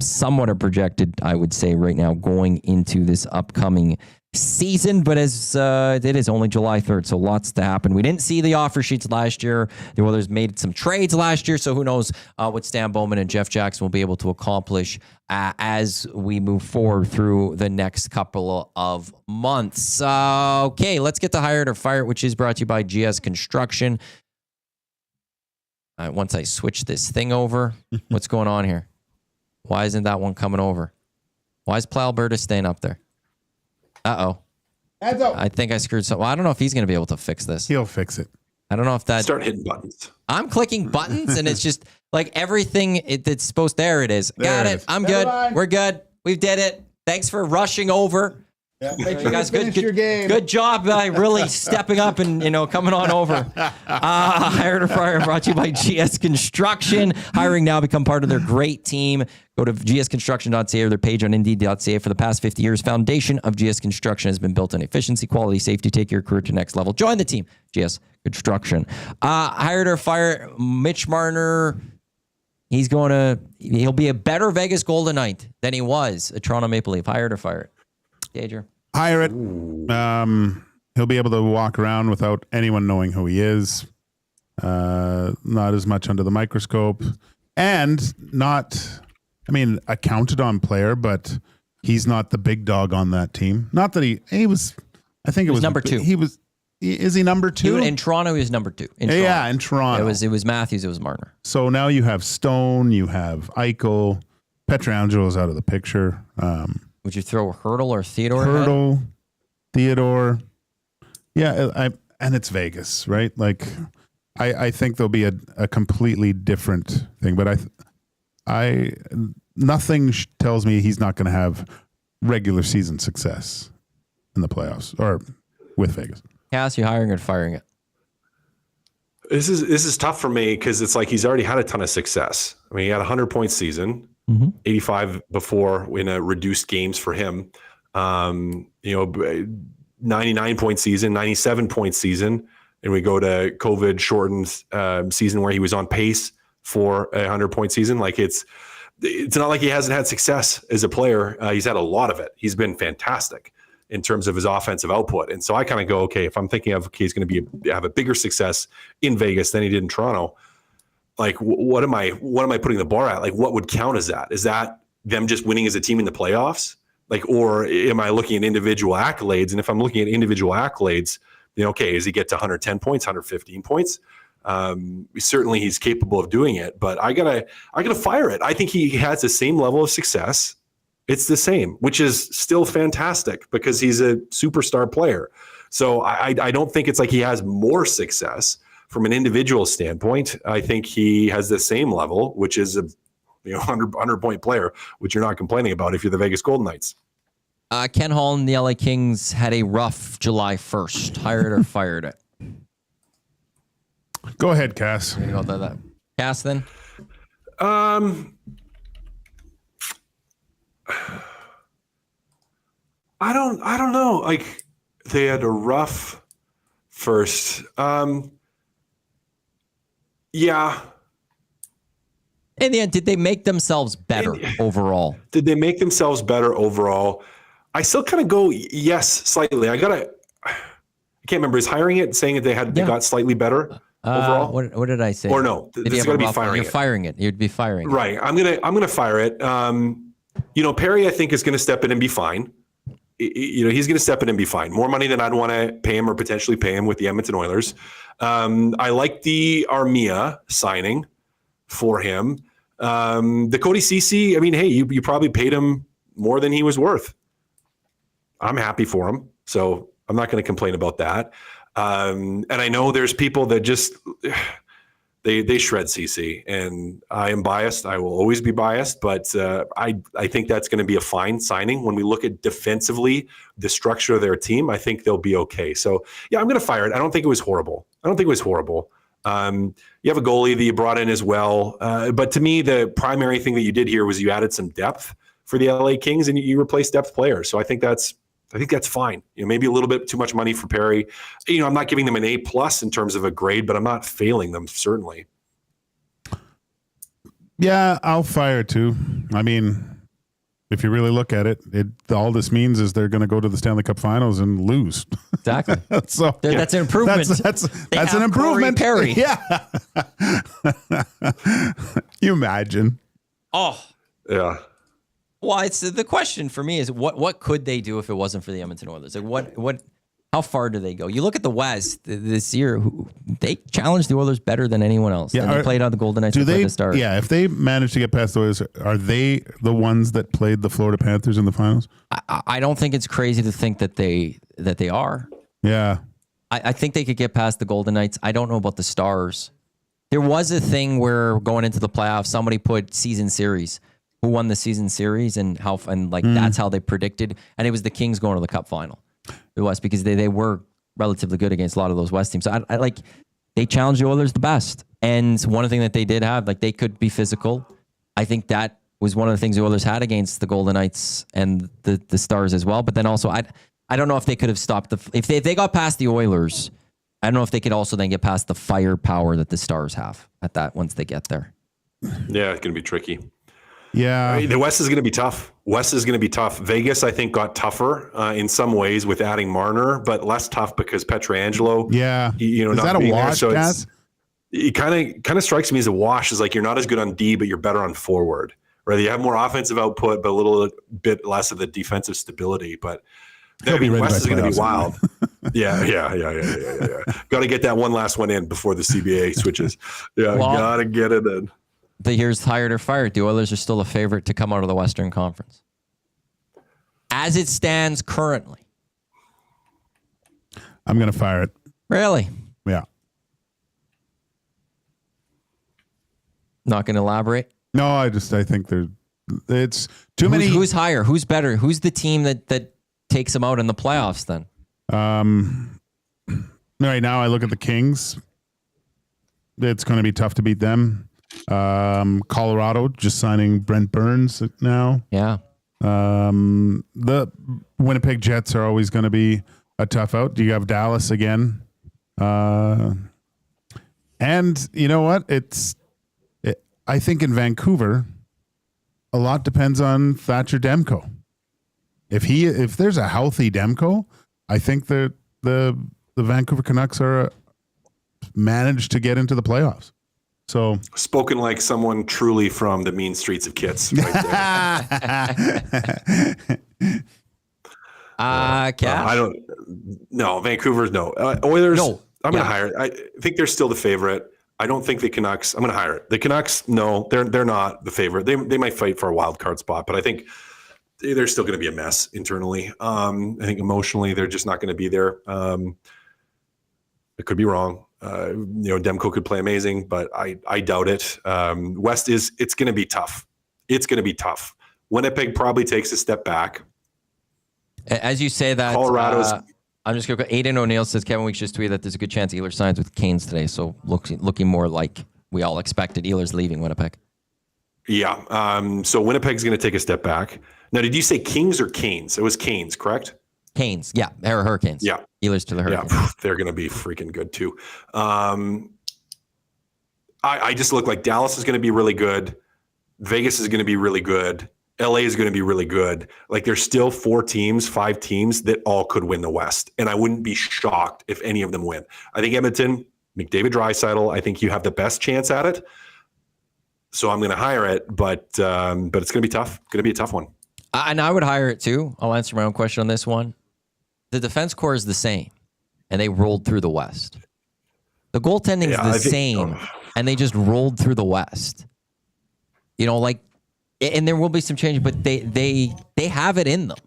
S2: somewhat are projected, I would say, right now going into this upcoming season. But as it is only July 3rd, so lots to happen. We didn't see the offer sheets last year. The Oilers made some trades last year, so who knows what Stan Bowman and Jeff Jackson will be able to accomplish as we move forward through the next couple of months. Okay, let's get to Hired or Fired, which is brought to you by GS Construction. Once I switch this thing over, what's going on here? Why isn't that one coming over? Why is Play Alberta staying up there? Uh-oh. I think I screwed something. Well, I don't know if he's going to be able to fix this.
S3: He'll fix it.
S2: I don't know if that...
S4: Start hitting buttons.
S2: I'm clicking buttons, and it's just like everything that's supposed... There it is. Got it. I'm good. We're good. We did it. Thanks for rushing over.
S3: Yeah,
S2: You guys, good job, really stepping up and coming on over. Hired or Fired brought to you by GS Construction. Hiring now, become part of their great team. Go to gsconstruction.ca or their page on indeed.ca. For the past 50 years, foundation of GS Construction has been built on efficiency, quality, safety. Take your career to the next level. Join the team, GS Construction. Hired or Fired, Mitch Marner. He'll be a better Vegas Golden Knight than he was a Toronto Maple Leaf. Hired or Fired? Gager.
S3: Hire it. He'll be able to walk around without anyone knowing who he is. Not as much under the microscope. And a counted on player, but he's not the big dog on that team. Not that he was, I think it was
S2: number 2.
S3: Is he number 2?
S2: In Toronto, he was number 2.
S3: In Toronto.
S2: It was Matthews, it was Marner.
S3: So now you have Stone, you have Eichel, Petrangelo's out of the picture.
S2: Would you throw Hurdle or Theodore?
S3: Hurdle, Theodore. Yeah, and it's Vegas, right? Like, I think there'll be a completely different thing, but nothing tells me he's not going to have regular season success in the playoffs or with Vegas.
S2: Cass, you hiring or firing it?
S4: This is tough for me because it's like he's already had a ton of success. I mean, he had a 100-point season. 85 before in a reduced games for him. 99-point season, 97-point season. And we go to COVID shortened season where he was on pace for a 100-point season. Like it's not like he hasn't had success as a player. He's had a lot of it. He's been fantastic in terms of his offensive output. And so I kind of go, okay, if I'm thinking of, okay, he's going to have a bigger success in Vegas than he did in Toronto. Like, what am I putting the bar at? Like, what would count as that? Is that them just winning as a team in the playoffs? Like, or am I looking at individual accolades? And if I'm looking at individual accolades, okay, does he get to 110 points, 115 points? Certainly he's capable of doing it, but I gotta fire it. I think he has the same level of success. It's the same, which is still fantastic because he's a superstar player. So I don't think it's like he has more success. From an individual standpoint, I think he has the same level, which is a 100-point player, which you're not complaining about if you're the Vegas Golden Knights.
S2: Ken Hall and the LA Kings had a rough July 1st. Hired or fired it?
S3: Go ahead, Cass.
S2: Cass, then?
S4: I don't know. Like, they had a rough first. Yeah.
S2: In the end, did they make themselves better overall?
S4: Did they make themselves better overall? I still kind of go yes, slightly. I can't remember. Is hiring it saying that they got slightly better? overall?
S2: What did I say?
S4: Or no,
S2: Did
S4: this
S2: you
S4: is
S2: have a
S4: going to be
S2: rough one?
S4: firing
S2: You're
S4: it.
S2: firing it. You'd be firing it.
S4: Right. I'm gonna fire it. Perry, I think, is going to step in and be fine. He's going to step in and be fine. More money than I'd want to pay him or potentially pay him with the Edmonton Oilers. I like the Armia signing for him. The Cody Ceci, I mean, hey, you probably paid him more than he was worth. I'm happy for him, so I'm not going to complain about that. And I know there's people that just they shred CC, and I am biased. I will always be biased, but I think that's going to be a fine signing. When we look at defensively, the structure of their team, I think they'll be okay. So yeah, I'm going to fire it. I don't think it was horrible. You have a goalie that you brought in as well, but to me, the primary thing that you did here was you added some depth for the LA Kings, and you replaced depth players. So I think that's fine. Maybe a little bit too much money for Perry. I'm not giving them an A+ in terms of a grade, but I'm not failing them, certainly.
S3: Yeah, I'll fire too. I mean, if you really look at it, all this means is they're going to go to the Stanley Cup Finals and lose.
S2: Exactly.
S3: So
S2: That's an improvement.
S3: That's an improvement.
S2: Perry.
S3: Yeah. You imagine.
S2: Oh.
S4: Yeah.
S2: Well, it's the question for me is what could they do if it wasn't for the Edmonton Oilers? Like how far do they go? You look at the West this year; they challenged the Oilers better than anyone else. Yeah, and they played on the Golden Knights. The Stars.
S3: Yeah, if they manage to get past the Oilers, are they the ones that played the Florida Panthers in the finals?
S2: I don't think it's crazy to think that they are.
S3: Yeah,
S2: I think they could get past the Golden Knights. I don't know about the Stars. There was a thing where going into the playoffs, somebody put season series. Who won the season series and that's how they predicted, and it was the Kings going to the Cup final. It was because they were relatively good against a lot of those West teams. So they challenged the Oilers the best, and one thing that they did have, they could be physical. I think that was one of the things the Oilers had against the Golden Knights and the Stars as well. But then also, I don't know if they could have stopped if they got past the Oilers. I don't know if they could also then get past the firepower that the Stars have at that once they get there.
S4: Yeah, it's going to be tricky.
S3: Yeah.
S4: The West is going to be tough. Vegas, I think, got tougher in some ways with adding Marner, but less tough because Pietrangelo.
S3: Yeah.
S4: Is
S3: that a wash,
S4: there. So it kind of strikes me as a wash. Is like you're not as good on D, but you're better on forward. Right? You have more offensive output, but a little bit less of the defensive stability. But the West is going to be wild. Yeah. Got to get that one last one in before the CBA switches. Yeah, got to get it in.
S2: Here's hired or fired. The Oilers are still a favorite to come out of the Western Conference. As it stands currently.
S3: I'm going to fire it.
S2: Really?
S3: Yeah.
S2: Not going to elaborate?
S3: No, I think it's too many.
S2: Who's higher? Who's better? Who's the team that takes them out in the playoffs then?
S3: Right now I look at the Kings. It's going to be tough to beat them. Colorado just signing Brent Burns now.
S2: Yeah.
S3: The Winnipeg Jets are always going to be a tough out. Do you have Dallas again? And you know what? I think in Vancouver, a lot depends on Thatcher Demko. If there's a healthy Demko, I think that the Vancouver Canucks are managed to get into the playoffs. So
S4: spoken like someone truly from the mean streets of Kits. Right there. I don't. No, Vancouver's no. Oilers. No, I'm going to hire it. I think they're still the favorite. I don't think the Canucks. I'm going to hire it. The Canucks. No, they're not the favorite. They might fight for a wild card spot, but I think they're still going to be a mess internally. I think emotionally they're just not going to be there. It could be wrong. Demko could play amazing, but I doubt it. West it's going to be tough. It's going to be tough. Winnipeg probably takes a step back.
S2: As you say that,
S4: Colorado's.
S2: I'm just going to go. Aiden O'Neill says Kevin Weeks just tweeted that there's a good chance Ehlers signs with Canes today. So looking more like we all expected. Ehlers leaving Winnipeg.
S4: Yeah. So Winnipeg's going to take a step back. Now, did you say Kings or Canes? It was Canes, correct?
S2: Canes, yeah, or Hurricanes.
S4: Yeah.
S2: Ehlers to the Hurricanes.
S4: Yeah, they're going to be freaking good too. I just look like Dallas is going to be really good. Vegas is going to be really good. LA is going to be really good. Like there's still 5 teams that all could win the West. And I wouldn't be shocked if any of them win. I think Edmonton McDavid Draisaitl, I think you have the best chance at it. So I'm going to hire it, but it's going to be tough. Going to be a tough one.
S2: And I would hire it too. I'll answer my own question on this one. The defense core is the same, and they rolled through the West. The goaltending is the same, and they just rolled through the West. You know, like, and there will be some changes, but they have it in them.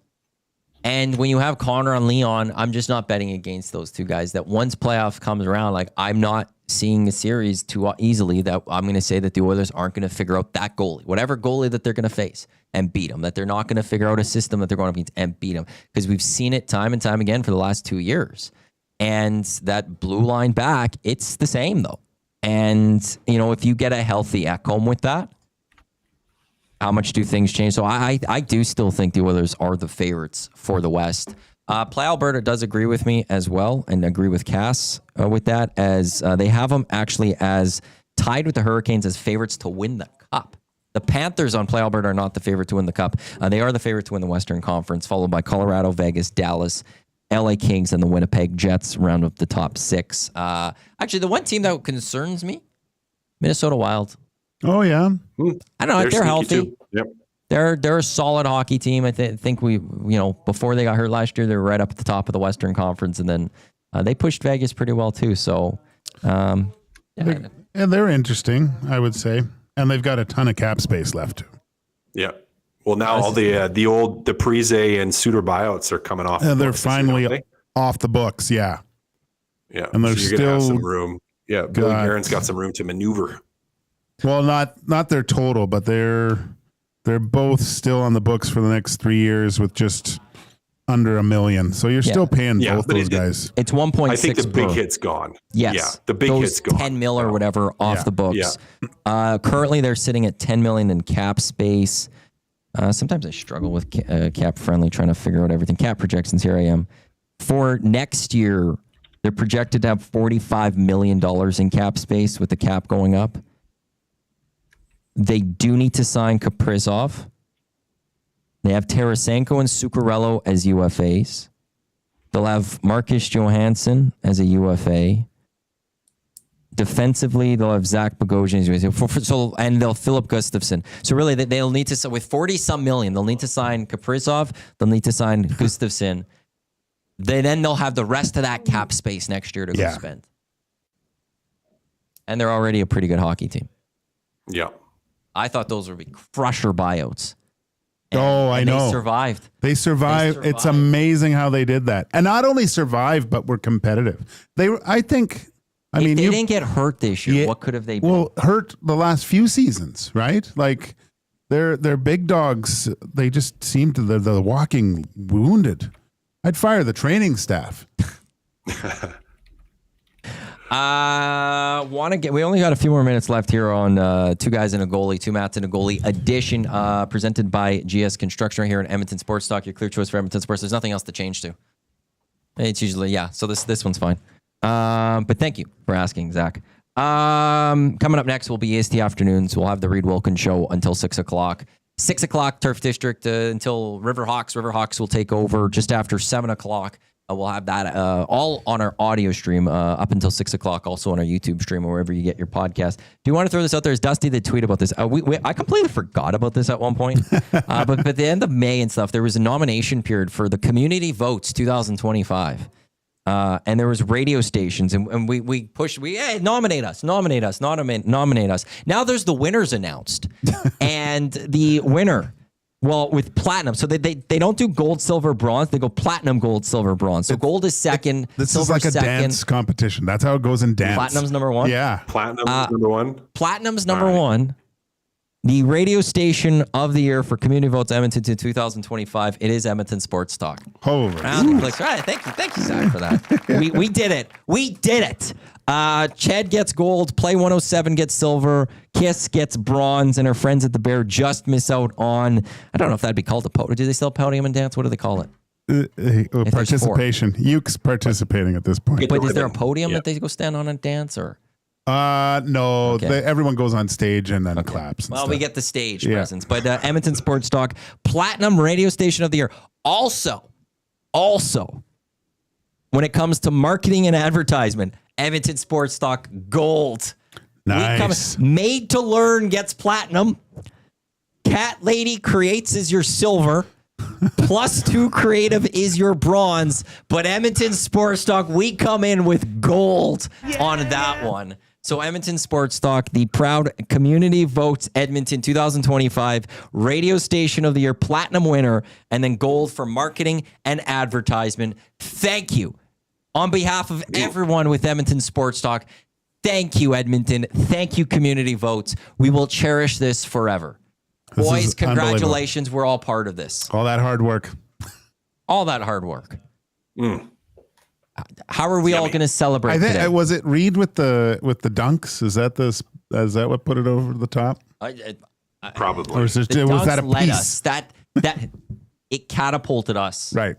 S2: And when you have Connor and Leon, I'm just not betting against those two guys. That once playoff comes around, like, I'm not seeing a series too easily that I'm going to say that the Oilers aren't going to figure out that goalie, whatever goalie that they're going to face, and beat them. That they're not going to figure out a system that they're going to beat and beat them, because we've seen it time and time again for the last 2 years. And that blue line back, it's the same though. And you know, if you get a healthy Ekholm with that, how much do things change? So I do still think the Oilers are the favorites for the West. Play Alberta does agree with me as well, and agree with Cass with that, as they have them actually as tied with the Hurricanes as favorites to win the Cup. The Panthers on Play Alberta are not the favorite to win the Cup. They are the favorite to win the Western Conference, followed by Colorado, Vegas, Dallas, LA Kings, and the Winnipeg Jets round up the top 6. Actually, the one team that concerns me, Minnesota Wild.
S3: Oh, yeah.
S2: I don't know. They're healthy.
S4: Yep.
S2: They're a solid hockey team. I think before they got hurt last year, they were right up at the top of the Western Conference, and then they pushed Vegas pretty well too. So,
S3: they're interesting, I would say, and they've got a ton of cap space left too.
S4: Yeah. Well, now all the old Deprise and Suter buyouts are coming off.
S3: And they're finally off the books. Yeah.
S4: Yeah.
S3: And there's
S4: you're gonna have
S3: still
S4: some room. Yeah. Billy Guerin's got some room to maneuver.
S3: Well, not their total, but they're both still on the books for the next 3 years with just under $1 million. So you're still paying both those guys.
S2: It's 1.6.
S4: I think the big hit's gone.
S2: Yes.
S4: Yeah, the big hit's gone.
S2: 10 mil or whatever off the books. Yeah. Currently, they're sitting at 10 million in cap space. Sometimes I struggle with cap friendly, trying to figure out everything. Cap projections, here I am. For next year, they're projected to have $45 million in cap space with the cap going up. They do need to sign Kaprizov. They have Tarasenko and Zuccarello as UFAs. They'll have Marcus Johansson as a UFA. Defensively, they'll have Zach Bogosian as UFA. And they'll Philip Gustafsson. So really, they'll need to, with 40-some million, they'll need to sign Kaprizov. They'll need to sign Gustafsson. They'll have the rest of that cap space next year to go spend. And they're already a pretty good hockey team.
S4: Yeah.
S2: I thought those would be crusher buyouts.
S3: I know. They survived. It's amazing how they did that. And not only survived, but were competitive. If they
S2: didn't get hurt this year, what could have they been?
S3: Well, hurt the last few seasons, right? Like, they're big dogs. They just seem to, they're walking wounded. I'd fire the training staff.
S2: We only got a few more minutes left here on Two Guys and a Goalie, Two Mats and a Goalie edition, presented by GS Construction right here in Edmonton Sports Talk, your clear choice for Edmonton Sports. There's nothing else to change to. It's usually, so this one's fine. But thank you for asking, Zach. Coming up next will be EST Afternoons. We'll have the Reed Wilkins Show until 6 o'clock. 6 o'clock, Turf District until Riverhawks. Riverhawks will take over just after 7 o'clock. We'll have that all on our audio stream up until 6 o'clock, also on our YouTube stream or wherever you get your podcast. Do you want to throw this out there? Is Dusty the tweet about this? I completely forgot about this at one point. But at the end of May and stuff, there was a nomination period for the Community Votes 2025. And there was radio stations, and we pushed, nominate us. Now there's the winners announced. And the winner, well, with platinum. So they don't do gold, silver, bronze. They go platinum, gold, silver, bronze. So gold is second.
S3: This is like a dance competition. That's how it goes in dance.
S2: Platinum's number one?
S3: Yeah.
S4: Platinum's number one?
S2: Platinum's number one. The radio station of the year for Community Votes Edmonton to 2025. It is Edmonton Sports Talk.
S3: Holy.
S2: Right, thank you, Zach, for that. we did it. We did it. Chad gets gold. Play 107 gets silver. Kiss gets bronze, and her friends at the Bear just miss out on. I don't know if that'd be called a podium. Do they still podium and dance? What do they call it?
S3: Participation. Uke's participating at this point.
S2: But is there a podium that they go stand on and dance, or?
S3: No. Okay. Everyone goes on stage and then claps. And
S2: stuff. We get the stage presence. But Edmonton Sports Talk, Platinum Radio Station of the Year. Also, when it comes to marketing and advertisement, Edmonton Sports Talk Gold.
S3: Nice.
S2: Made to Learn gets platinum. Cat Lady Creates is your silver. +2 Creative is your bronze. But Edmonton Sports Talk, we come in with gold on that one. So Edmonton Sports Talk, the proud Community Votes Edmonton 2025 Radio Station of the Year Platinum winner, and then gold for marketing and advertisement. Thank you. On behalf of everyone with Edmonton Sports Talk, thank you, Edmonton. Thank you, Community Votes. We will cherish this forever.
S3: This
S2: Boys,
S3: is
S2: congratulations. We're all part of this.
S3: All that hard work.
S2: All that hard work. How are we all going to celebrate today?
S3: Was it Reed with the dunks? Is that what put it over the top?
S4: Probably.
S3: Or was that a
S2: led
S3: piece?
S2: us. That it catapulted us
S3: Right.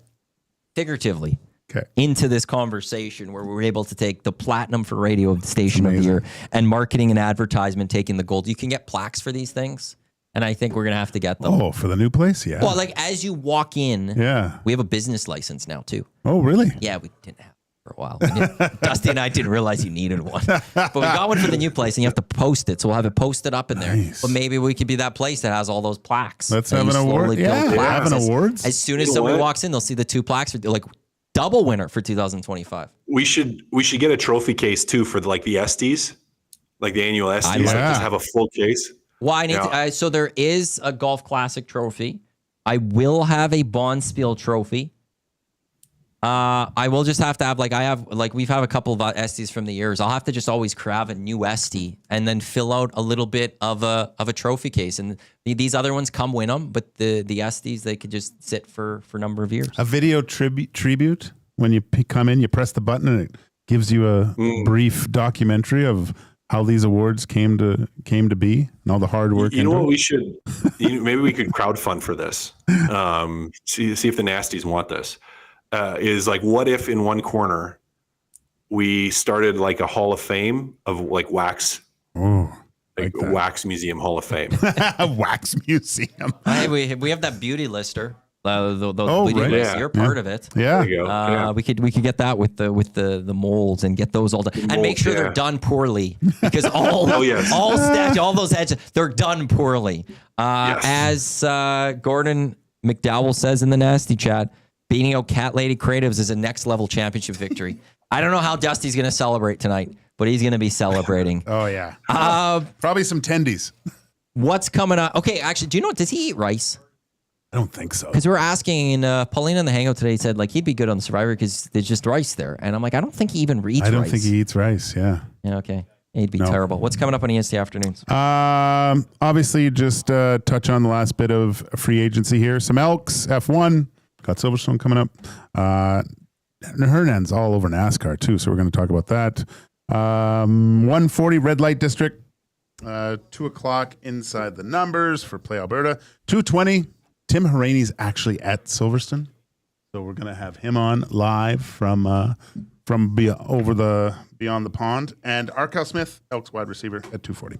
S2: figuratively
S3: Okay.
S2: into this conversation where we were able to take the platinum for radio station of the year and marketing and advertisement taking the gold. You can get plaques for these things, and I think we're going to have to get them.
S3: Oh, for the new place? Yeah.
S2: Well, like as you walk in,
S3: Yeah.
S2: we have a business license now too.
S3: Oh, really?
S2: Yeah, we didn't have it for a while. Dusty and I didn't realize you needed one. But we got one for the new place, and you have to post it. So we'll have it posted up in there.
S3: Nice.
S2: But maybe we could be that place that has all those plaques.
S3: Let's
S2: that
S3: have
S2: you
S3: an award.
S2: slowly build
S3: Yeah,
S2: plaques.
S3: have an awards.
S2: As soon as
S4: You know
S2: somebody
S4: what?
S2: walks in, they'll see the 2 plaques. Like double winner for 2025.
S4: We should get a trophy case too for the Estes, like the annual Estes. Like
S3: Yeah.
S4: just have a full case.
S2: Well, I need
S4: Yeah.
S2: to, so there is a Golf Classic trophy. I will have a Bonspiel trophy. I will just have to have we've had a couple of Estes from the years. I'll have to just always grab a new Esty and then fill out a little bit of a trophy case. And these other ones come win them, but the Estes, they could just sit for a number of years.
S3: A video tribute. When you come in, you press the button and it gives you a brief documentary of how these awards came to be and all the hard work.
S4: You know what we should? Maybe we could crowdfund for this. See if the Nasties want this. Is like, what if in one corner we started like a Hall of Fame of like wax,
S3: Oh,
S4: like
S3: that.
S4: Wax Museum Hall of Fame.
S3: Wax Museum.
S2: Hey, we have that beauty lister. Those
S3: Oh,
S2: beauty
S3: right.
S2: lists.
S4: Yeah.
S2: You're part of it.
S3: Yeah.
S4: There you go. Yeah.
S2: We could get that with the molds and get those all done and make
S4: molds,
S2: sure they're
S4: yeah.
S2: done poorly because all
S4: yes.
S2: all those edges they're done poorly.
S4: Yes.
S2: As Gordon McDowell says in the Nasty Chat, beating out Cat Lady Creatives is a next level championship victory. I don't know how Dusty's going to celebrate tonight, but he's going to be celebrating.
S3: Oh yeah.
S2: Probably
S3: some tendies.
S2: What's coming up? Okay, actually, do you know? Does he eat rice?
S3: I don't think so.
S2: Because we were asking, and Paulina in the Hangout today said like he'd be good on the Survivor because there's just rice there, and I'm like, I don't think he even eats rice.
S3: I don't think he eats rice. Yeah.
S2: Yeah, okay. He'd be
S3: No.
S2: terrible. What's coming up on EST afternoons?
S3: Obviously, just touch on the last bit of free agency here. Some Elks, F1, got Silverstone coming up. Hernan's all over NASCAR too, so we're going to talk about that. 140 Red Light District, 2 o'clock inside the numbers for Play Alberta. 2:20, Tim Harani's actually at Silverstone, so we're going to have him on live from beyond the pond. And Arkell Smith, Elks wide receiver, at 2:40.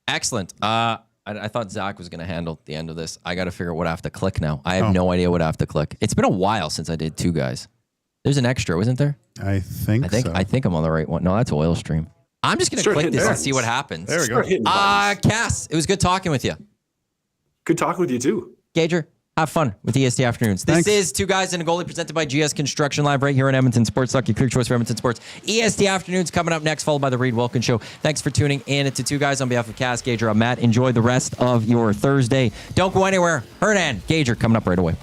S2: Excellent. I thought Zach was going to handle the end of this. I got to figure out what I have to click now. I have no idea what I have to click. It's been a while since I did 2 guys. There's an extra, wasn't there?
S3: I think so.
S2: I think I'm on the right one. No, that's Oil Stream. I'm just going to
S4: Start
S2: click
S4: hitting
S2: this and
S4: buttons.
S2: see what happens.
S3: There we go.
S4: Start hitting buttons.
S2: Cass, it was good talking with you.
S4: Good talking with you too.
S2: Gager, have fun with EST Afternoons. This
S3: Thanks.
S2: is 2 Guys and a Goalie presented by GS Construction live right here in Edmonton Sports Talk, your clear choice for Edmonton Sports. EST Afternoons coming up next, followed by the Reed Wilkins Show. Thanks for tuning in to 2 Guys on behalf of Cass, Gager, I'm Matt. Enjoy the rest of your Thursday. Don't go anywhere. Hernan, Gager, coming up right away.